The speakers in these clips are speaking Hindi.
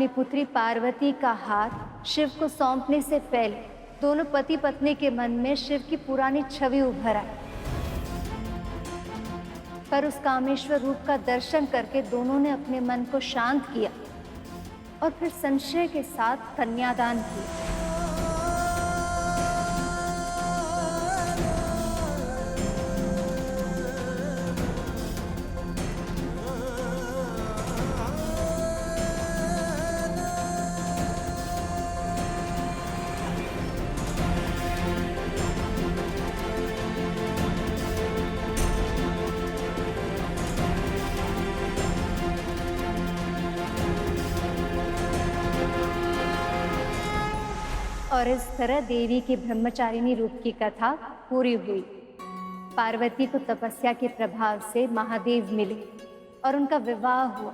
अपनी पुत्री पार्वती का हाथ शिव को सौंपने से पहले दोनों पति पत्नी के मन में शिव की पुरानी छवि उभर आई। पर उस कामेश्वर रूप का दर्शन करके दोनों ने अपने मन को शांत किया और फिर संशय के साथ कन्यादान किया। और इस तरह देवी के ब्रह्मचारिणी रूप की कथा पूरी हुई। पार्वती को तपस्या के प्रभाव से महादेव मिले और उनका विवाह हुआ।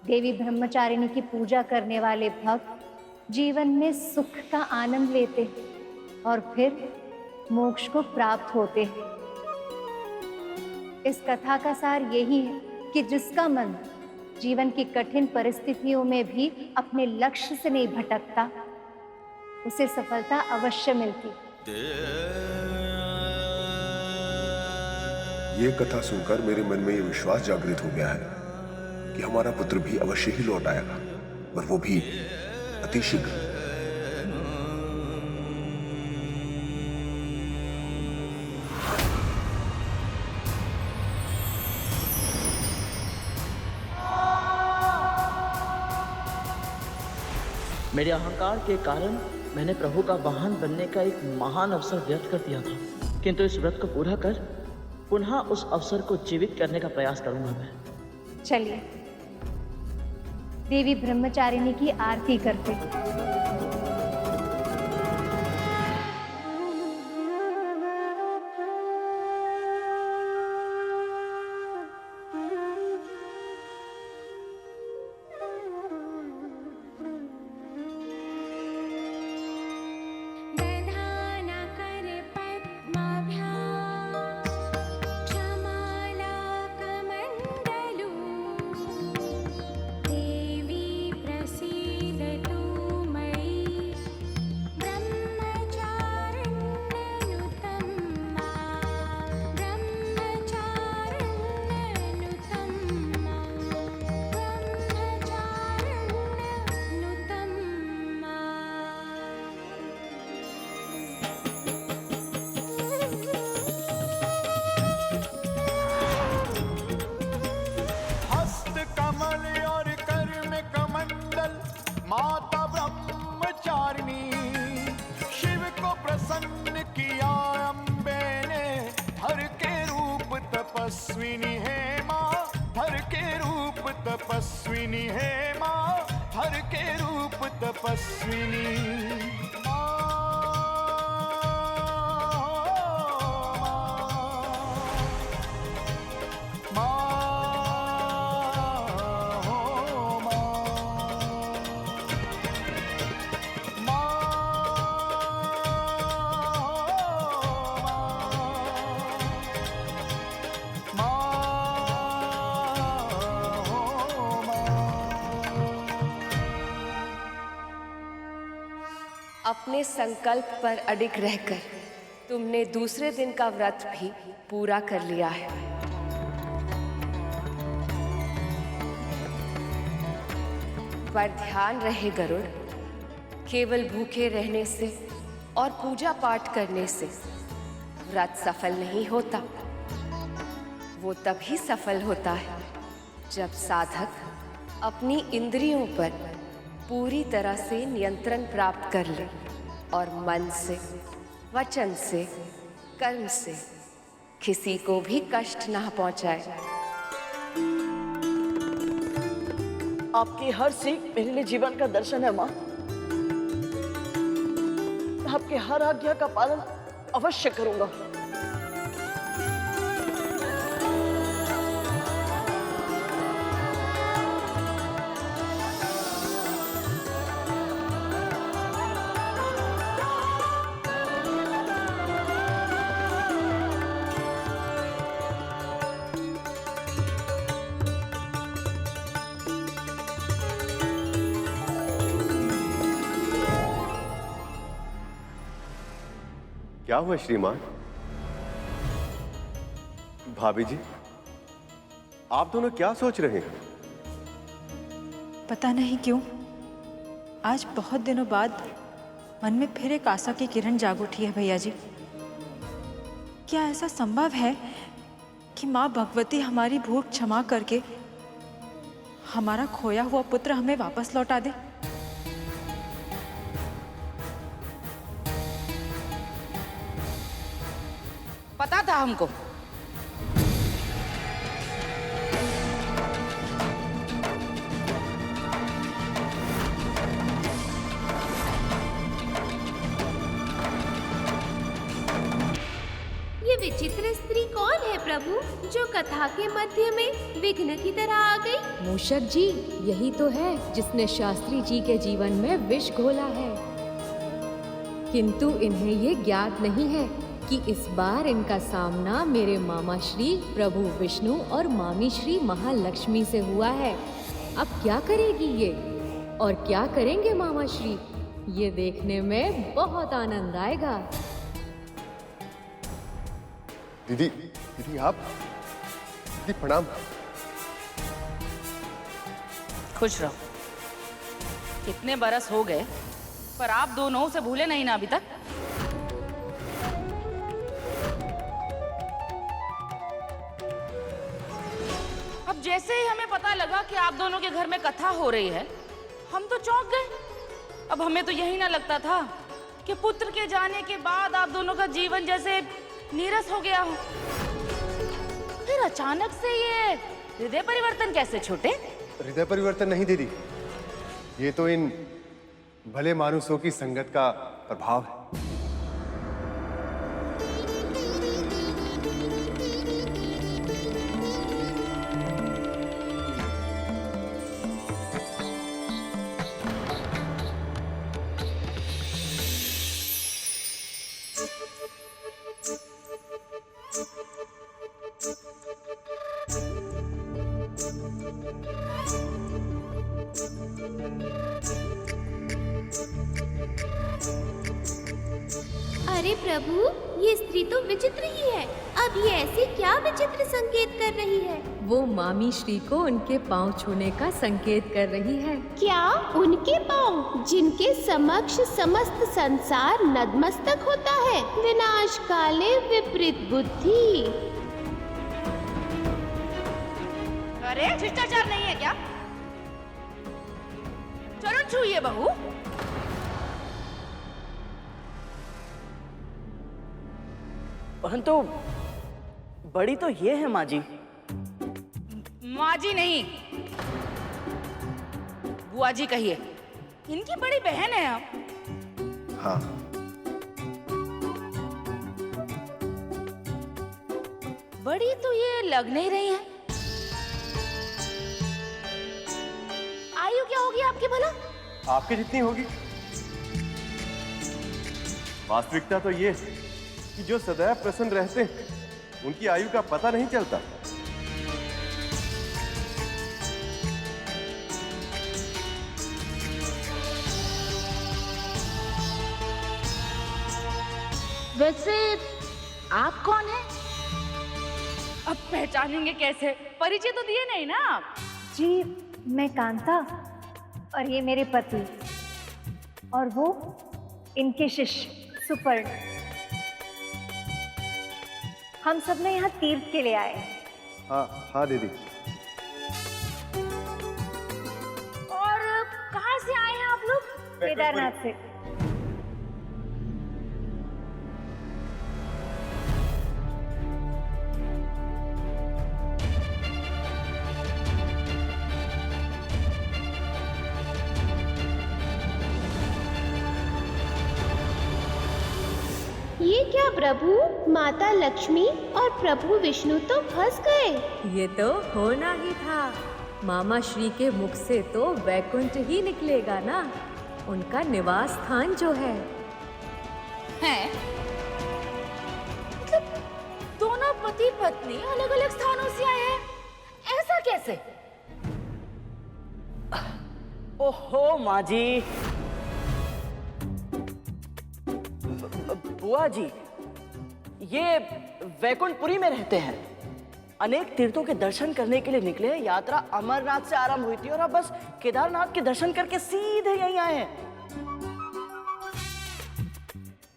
देवी ब्रह्मचारिणी की पूजा करने वाले भक्त जीवन में सुख का आनंद लेते हैं और फिर मोक्ष को प्राप्त होते हैं। इस कथा का सार यही है कि जिसका मन जीवन की कठिन परिस्थितियों में भी अपने लक्ष्य से नहीं भटकता, उसे सफलता अवश्य मिलती। ये कथा सुनकर मेरे मन में ये विश्वास जागृत हो गया है कि हमारा पुत्र भी अवश्य ही लौट आएगा, और वो भी अतिशीघ्र। मेरे अहंकार के कारण मैंने प्रभु का वाहन बनने का एक महान अवसर व्यर्थ कर दिया था, किंतु इस व्रत को पूरा कर पुनः उस अवसर को जीवित करने का प्रयास करूंगा मैं। चलिए देवी ब्रह्मचारिणी की आरती करते हैं। माता ब्रह्मचारिणी, शिव को प्रसन्न किया अम्बे ने, धर के रूप तपस्विनी है माँ, धर के रूप तपस्विनी है माँ, धर के रूप तपस्विनी। अपने संकल्प पर अडिग रहकर तुमने दूसरे दिन का व्रत भी पूरा कर लिया है। पर ध्यान रहे गरुड़, केवल भूखे रहने से और पूजा पाठ करने से व्रत सफल नहीं होता। वो तभी सफल होता है जब साधक अपनी इंद्रियों पर पूरी तरह से नियंत्रण प्राप्त कर ले और मन से, वचन से, कर्म से किसी को भी कष्ट ना पहुंचाए। आपकी हर सीख मेरे लिए जीवन का दर्शन है माँ। आपके हर आज्ञा का पालन अवश्य करूंगा। क्या हुआ श्रीमान? भाभी जी, आप दोनों क्या सोच रहे हैं? पता नहीं क्यों आज बहुत दिनों बाद मन में फिर एक आशा की किरण जाग उठी है भैया जी। क्या ऐसा संभव है कि माँ भगवती हमारी भूल क्षमा करके हमारा खोया हुआ पुत्र हमें वापस लौटा दे? पता था हमको। ये विचित्र स्त्री कौन है प्रभु, जो कथा के मध्य में विघ्न की तरह आ गई? मूषक जी, यही तो है जिसने शास्त्री जी के जीवन में विष घोला है। किंतु इन्हें ये ज्ञात नहीं है कि इस बार इनका सामना मेरे मामा श्री प्रभु विष्णु और मामी श्री महालक्ष्मी से हुआ है। अब क्या करेगी ये और क्या करेंगे मामा श्री, ये देखने में बहुत आनंद आएगा। दीदी आप? दीदी प्रणाम। खुश रहो। कितने बरस हो गए पर आप दोनों से भूले नहीं ना अभी तक। अब जैसे ही हमें पता लगा कि आप दोनों के घर में कथा हो रही है, हम तो चौंक गए। अब हमें तो यही ना लगता था कि पुत्र के जाने के बाद आप दोनों का जीवन जैसे नीरस हो गया हो। फिर अचानक से ये हृदय परिवर्तन कैसे छूटे? हृदय परिवर्तन नहीं दीदी, ये तो इन भले मानुसों की संगत का प्रभाव है। अरे प्रभु, ये स्त्री तो विचित्र ही है। अब ये ऐसे क्या विचित्र संकेत कर रही है? वो मामी श्री को उनके पांव छूने का संकेत कर रही है। क्या उनके पांव, जिनके समक्ष समस्त संसार नतमस्तक होता है? विनाश काले विपरीत बुद्धि। अरे शिष्टाचार नहीं है क्या? चरण छूइए बहू। परंतु बड़ी तो ये है माँ जी। माँ जी नहीं, बुआ जी कहिए। इनकी बड़ी बहन है आप। हाँ, बड़ी तो ये लग नहीं रही है। आयु क्या होगी आपकी भला? आपकी जितनी होगी। वास्तविकता तो ये कि जो सदैव प्रसन्न रहते हैं उनकी आयु का पता नहीं चलता। वैसे आप कौन हैं? अब पहचानेंगे कैसे? परिचय तो दिए नहीं ना आप। जी, मैं कांता और ये मेरे पति और वो इनके शिष्य सुपर्ण। हम सब ने यहाँ तीर्थ के लिए आए। हाँ दीदी। और कहाँ से आए हैं आप लोग? केदारनाथ से। ये क्या प्रभु, माता लक्ष्मी और प्रभु विष्णु तो फंस गए। ये तो होना ही था। मामा श्री के मुख से तो वैकुंठ ही निकलेगा ना, उनका निवास स्थान जो है। हैं? मतलब दोनों पति पत्नी अलग अलग स्थानों से आए हैं, ऐसा कैसे? ओहो माँ जी, बुआ जी, ये वैकुंठपुरी में रहते हैं। अनेक तीर्थों के दर्शन करने के लिए निकले हैं। यात्रा अमरनाथ से आरंभ हुई थी और अब बस केदारनाथ के दर्शन करके सीधे यहीं आए हैं।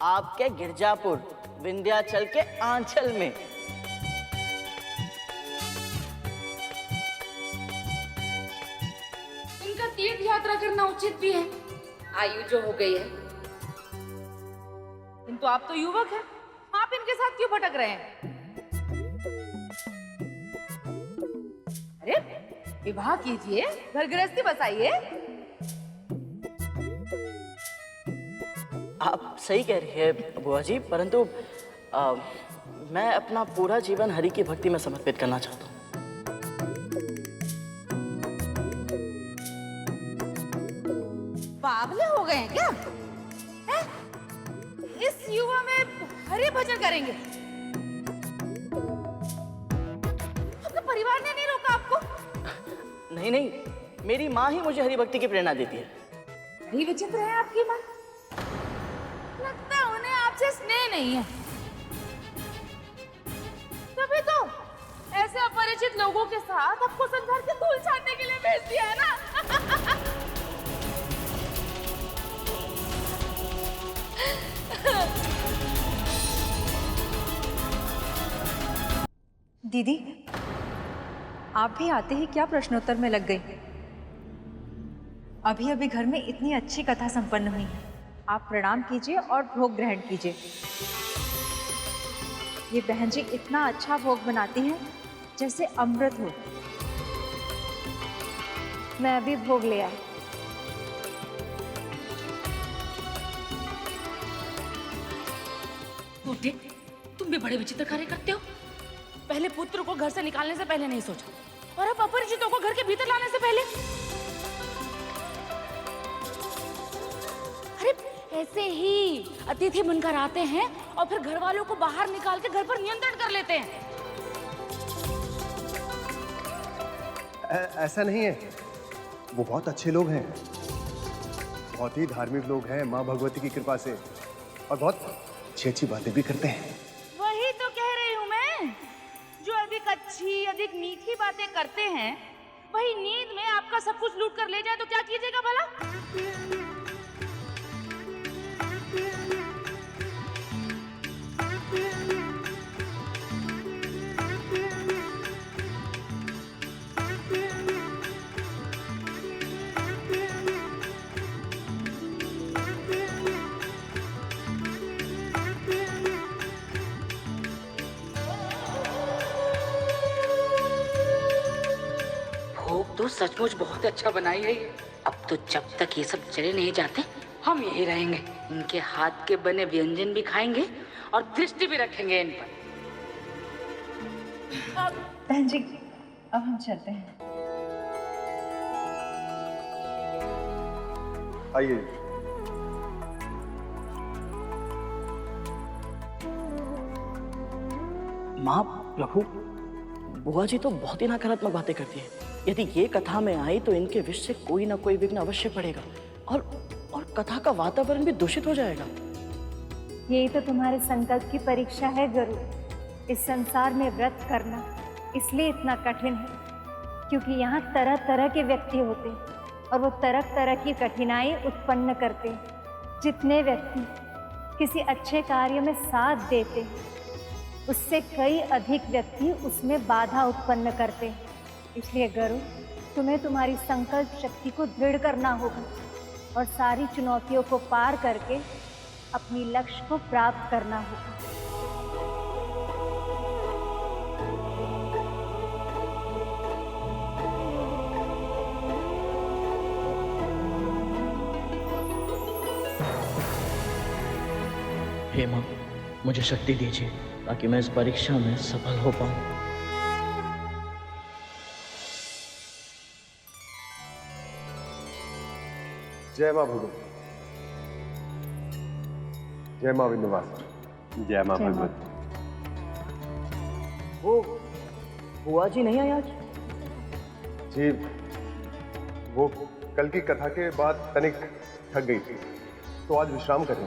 आपके गिरजापुर विंध्याचल के आंचल में। इनका तीर्थ यात्रा करना उचित भी है, आयु जो हो गई है। किंतु आप तो युवक हैं, आप इनके साथ क्यों भटक रहे हैं? अरे विवाह कीजिए, घर गृहस्थी बसाइए। आप सही कह रही है बुआ जी, परंतु मैं अपना पूरा जीवन हरि की भक्ति में समर्पित करना चाहता हूँ। पागले हो गए हैं क्या? हैं? इस युवा में हरि भजन करेंगे? आपके परिवार ने नहीं रोका आपको? नहीं नहीं, मेरी माँ ही मुझे हरि भक्ति की प्रेरणा देती है। बड़ी विचित्र है आपकी माँ। लगता है उन्हें आपसे स्नेह नहीं है, तभी तो ऐसे अपरिचित लोगों के साथ आपको संसार के धूल छाटने के लिए भेज दिया है ना। दीदी, आप भी आते ही क्या प्रश्नोत्तर में लग गई? अभी अभी घर में इतनी अच्छी कथा संपन्न हुई है। आप प्रणाम कीजिए और भोग ग्रहण कीजिए। ये बहन जी इतना अच्छा भोग बनाती हैं जैसे अमृत हो। मैं अभी भोग ले आई। टूटे, तुम भी बड़े विचित्र कार्य करते हो। पहले पुत्र को घर से निकालने से पहले नहीं सोचा, और अब अपरिचितों को घर के भीतर लाने से पहले। अरे ऐसे ही अतिथि बनकर आते हैं और फिर घर वालों को बाहर निकाल के घर पर नियंत्रण कर लेते हैं। ऐसा नहीं है, वो बहुत अच्छे लोग हैं, बहुत ही धार्मिक लोग हैं माँ भगवती की कृपा से, और बहुत अच्छी अच्छी बातें भी करते हैं। वही तो कह रही हूँ मैं, जो अधिक अच्छी अधिक मीठी बातें करते हैं, वही नींद में आपका सब कुछ लूट कर ले जाए तो क्या कीजिएगा भला? तो सचमुच बहुत अच्छा बनाई है ये। अब तो जब तक ये सब चले नहीं जाते हम यही रहेंगे। इनके हाथ के बने व्यंजन भी खाएंगे और दृष्टि भी रखेंगे इन पर। बहन जी, अब हम चलते हैं। आइए। माँ, प्रभु, बुआ जी तो बहुत ही नकारात्मक बातें करती है। यदि ये कथा में आई तो इनके विष से कोई ना कोई विघ्न अवश्य पड़ेगा, और कथा का वातावरण भी दूषित हो जाएगा। यही तो तुम्हारे संकल्प की परीक्षा है गरुड़। इस संसार में व्रत करना इसलिए इतना कठिन है क्योंकि यहाँ तरह तरह के व्यक्ति होते हैं और वो तरह तरह की कठिनाई उत्पन्न करते हैं। जितने व्यक्ति किसी अच्छे कार्य में साथ देते हैं, उससे कई अधिक व्यक्ति उसमें बाधा उत्पन्न करते हैं। इसलिए गरुड़, तुम्हें तुम्हारी संकल्प शक्ति को दृढ़ करना होगा और सारी चुनौतियों को पार करके अपनी लक्ष्य को प्राप्त करना होगा। हे माँ, मुझे शक्ति दीजिए ताकि मैं इस परीक्षा में सफल हो पाऊं। जय माँ भगवती, जय माँ विंध्यवासिनी, जय माँ भगवती। वो बुआ जी नहीं आई आज? जी, वो कल की कथा के बाद तनिक थक गई थी तो आज विश्राम कर रही।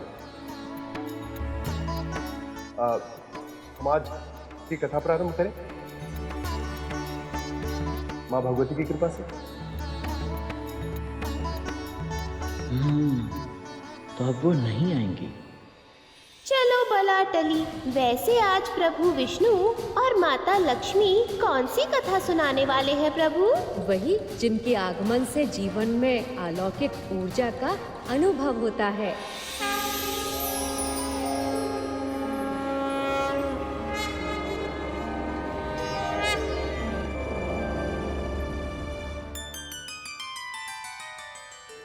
हम आज की कथा प्रारंभ करें माँ भगवती की कृपा से। तो अब वो नहीं आएंगी। चलो भला टली। वैसे आज प्रभु विष्णु और माता लक्ष्मी कौन सी कथा सुनाने वाले हैं प्रभु? वही जिनके आगमन से जीवन में अलौकिक ऊर्जा का अनुभव होता है।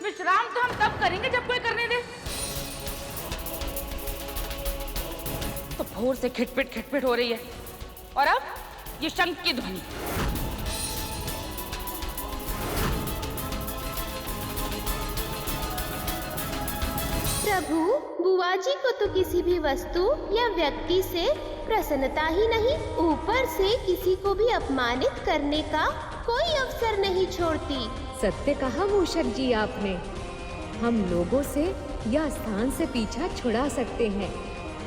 विश्राम तो हम तब करेंगे जब कोई करने दे। तो भोर से खिटपिट हो रही है और अब ये शंख की ध्वनि। प्रभु, बुआ जी को तो किसी भी वस्तु या व्यक्ति से प्रसन्नता ही नहीं, ऊपर से किसी को भी अपमानित करने का कोई अवसर नहीं छोड़ती। सत्य कहा मूषक जी आपने। हम लोगों से या स्थान से पीछा छुड़ा सकते हैं,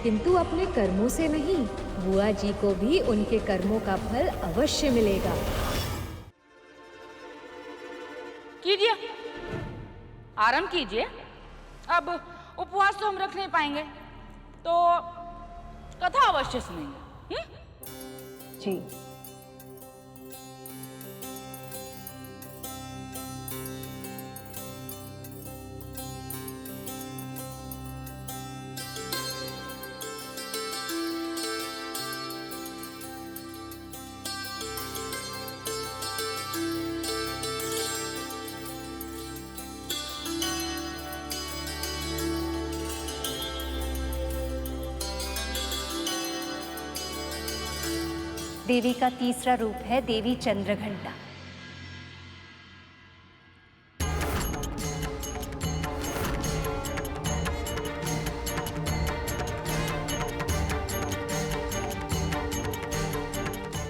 किंतु अपने कर्मों से नहीं। बुआ जी को भी उनके कर्मों का फल अवश्य मिलेगा। कीजिए, आराम कीजिए। अब उपवास तो हम रख नहीं पाएंगे, तो कथा अवश्य सुनेंगे। जी। देवी का तीसरा रूप है देवी चंद्रघंटा।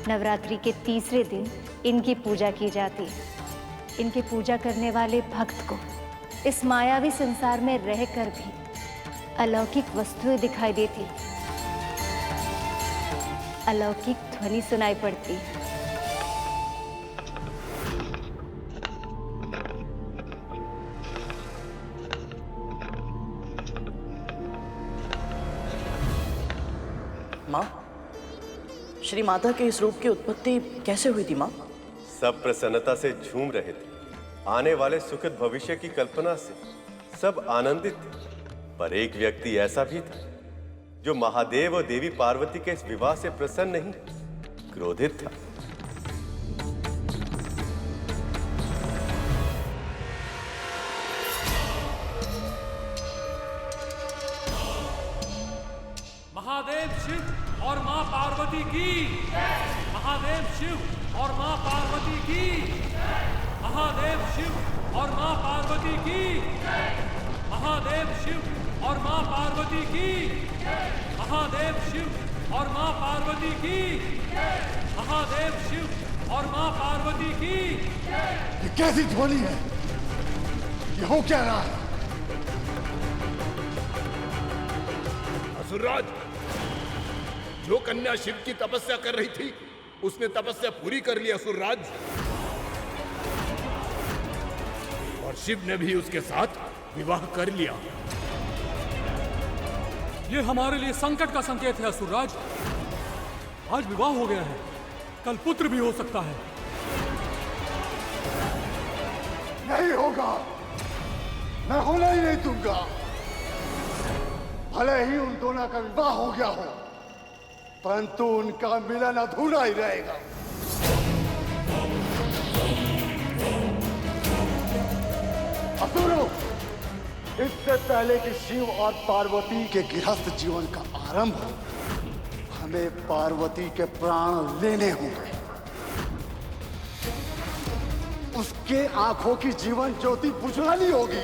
नवरात्रि के तीसरे दिन इनकी पूजा की जाती है। इनकी पूजा करने वाले भक्त को इस मायावी संसार में रहकर भी अलौकिक वस्तुएं दिखाई देती, अलौकिक ध्वनि सुनाई पड़ती। माँ, श्री माता के इस रूप की उत्पत्ति कैसे हुई थी माँ? सब प्रसन्नता से झूम रहे थे। आने वाले सुखद भविष्य की कल्पना से सब आनंदित थे। पर एक व्यक्ति ऐसा भी था जो महादेव और देवी पार्वती के इस विवाह से प्रसन्न नहीं, क्रोधित था। महादेव शिव और मां पार्वती की। महादेव शिव और मां पार्वती की। महादेव शिव और मां पार्वती की। महादेव शिव और मां पार्वती की। महादेव शिव और मां पार्वती की। महादेव शिव और मां पार्वती की। ये कैसी ध्वनि है? ये हो क्या रहा है? असुरराज, जो कन्या शिव की तपस्या कर रही थी उसने तपस्या पूरी कर ली असुरराज, और शिव ने भी उसके साथ विवाह कर लिया। ये हमारे लिए संकट का संकेत है असुरराज। आज विवाह हो गया है, कल पुत्र भी हो सकता है। नहीं होगा, मैं होना ही नहीं दूंगा। भले ही उन दोनों का विवाह हो गया हो, परंतु उनका मिलन अधूरा ही रहेगा। असुरों, इससे पहले कि शिव और पार्वती के गृहस्थ जीवन का आरंभ हो, हमें पार्वती के प्राण लेने होंगे। उसके आंखों की जीवन ज्योति बुझानी होगी।